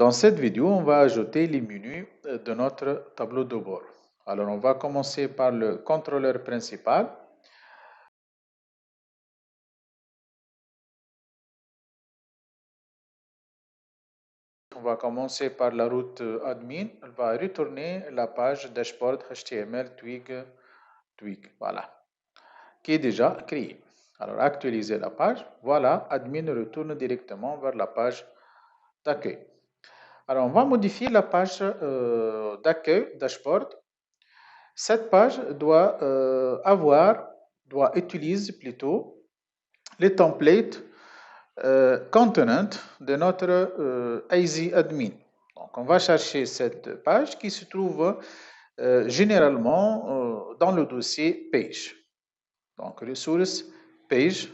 Dans cette vidéo, on va ajouter les menus de notre tableau de bord. Alors, on va commencer par le contrôleur principal. On va commencer par la route admin. Elle va retourner la page dashboard HTML Twig. Voilà, qui est déjà créée. Alors, actualiser la page. Voilà, admin retourne directement vers la page d'accueil. Alors, on va modifier la page d'accueil, dashboard. Cette page doit utiliser plutôt les templates contenant de notre AZ admin. Donc, on va chercher cette page qui se trouve généralement dans le dossier page. Donc, ressources, page,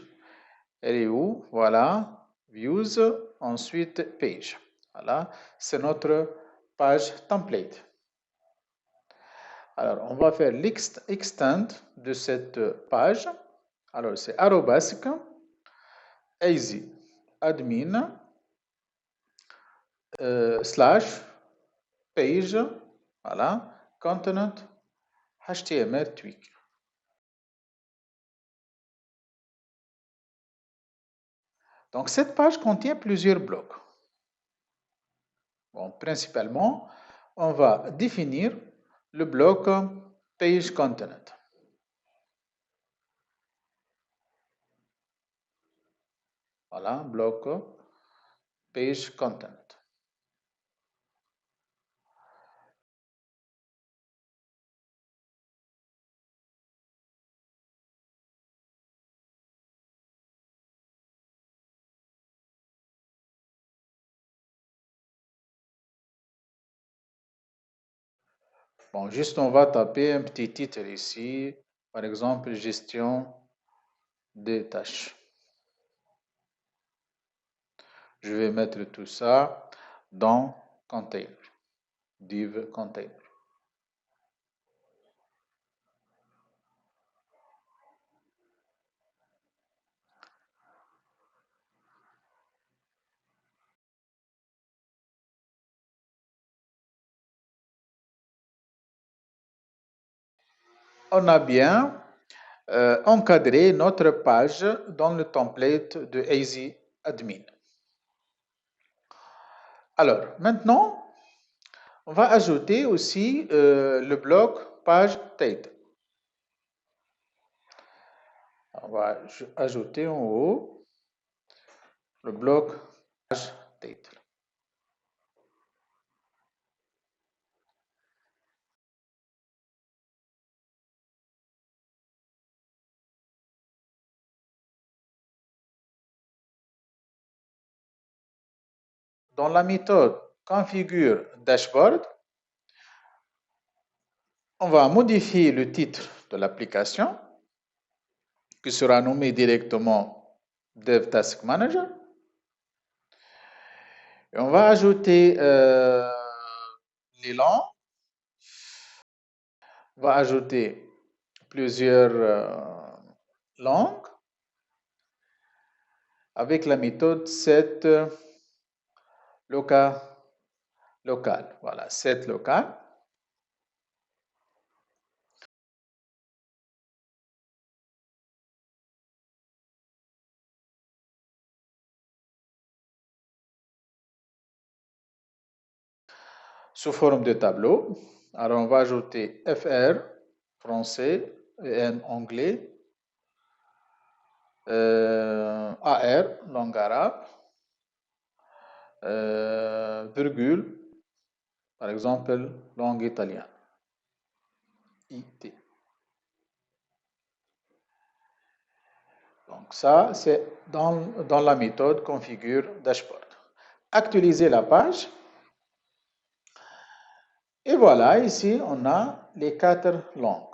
elle est où? Voilà, views, ensuite page. Voilà, c'est notre page template. Alors, on va faire l'extend de cette page. Alors, c'est arrobasque az admin slash page, voilà, content HTML Twig. Donc, cette page contient plusieurs blocs. Bon, principalement, on va définir le bloc page content. Voilà, bloc page content. Bon, juste on va taper un petit titre ici, par exemple, gestion des tâches. Je vais mettre tout ça dans container, div container. On a bien encadré notre page dans le template de AZ Admin. Alors, maintenant, on va ajouter aussi le bloc page title. On va ajouter en haut le bloc page title. Dans la méthode configure dashboard, on va modifier le titre de l'application qui sera nommé directement Dev Task Manager. Et on va ajouter les langues. On va ajouter plusieurs langues avec la méthode set local. Voilà, set local. Sous forme de tableau. Alors, on va ajouter FR, français, et N, anglais, AR, langue arabe, virgule, par exemple, langue italienne, IT. Donc, ça, c'est dans la méthode configure dashboard. Actualiser la page. Et voilà, ici, on a les 4 langues.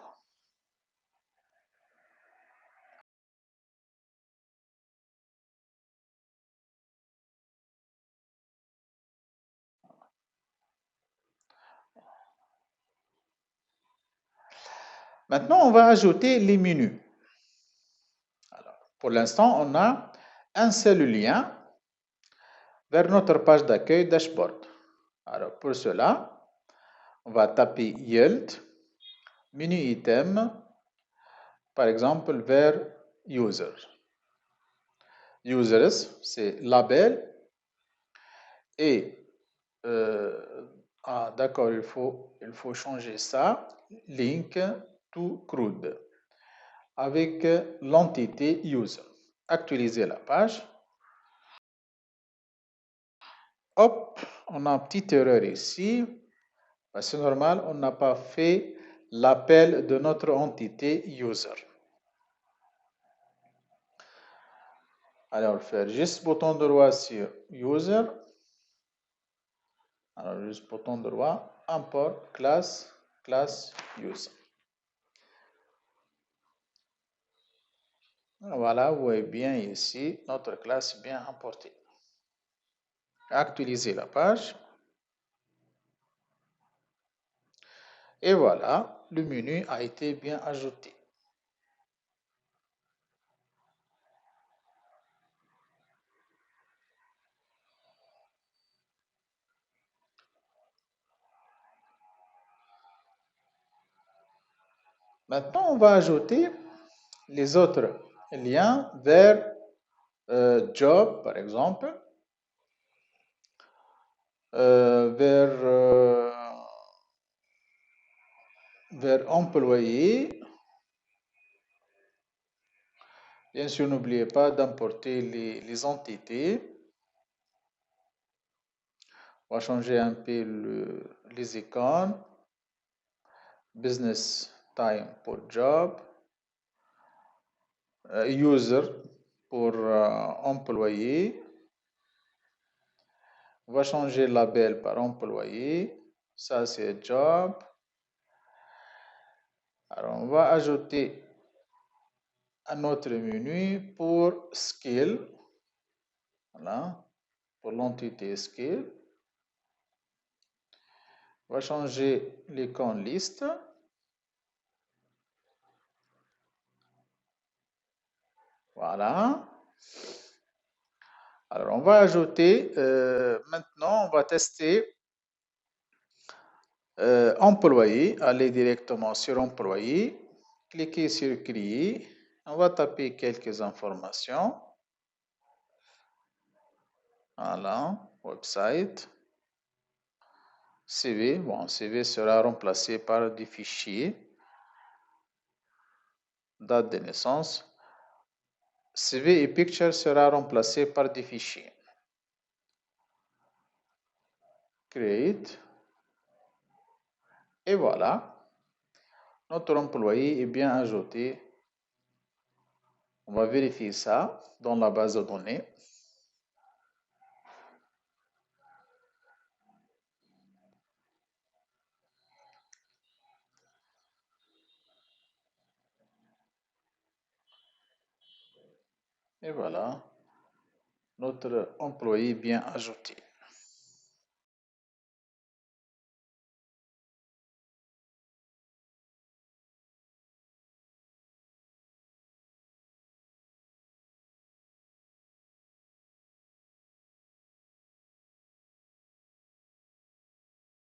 Maintenant, on va ajouter les menus. Alors, pour l'instant, on a un seul lien vers notre page d'accueil dashboard. Alors, pour cela, on va taper yield, menu item, par exemple, vers user. Users, c'est label. Et, d'accord, il faut changer ça. Link to CRUD avec l'entité user. Actualiser la page. Hop, on a une petite erreur ici. C'est normal, on n'a pas fait l'appel de notre entité user. Alors, faire juste bouton droit sur user. Alors, juste bouton droit, import classe user. Voilà, vous voyez bien ici notre classe bien importée. Actualiser la page. Et voilà, le menu a été bien ajouté. Maintenant, on va ajouter les autres liens vers job, par exemple, vers employé. Bien sûr, n'oubliez pas d'importer les entités. On va changer un peu les icônes. Business time pour job. User pour employé. On va changer label par employé. Ça, c'est job. Alors, on va ajouter un autre menu pour skill. Voilà. Pour l'entité skill. On va changer l'icône liste. Voilà. Alors, on va ajouter, maintenant, on va tester employé. Aller directement sur employé. Cliquez sur créer. On va taper quelques informations. Voilà, website. CV. Bon, CV sera remplacé par des fichiers. Date de naissance. CV et picture sera remplacé par des fichiers. Create. Et voilà. Notre employé est bien ajouté. On va vérifier ça dans la base de données. Et voilà. Notre employé bien ajouté.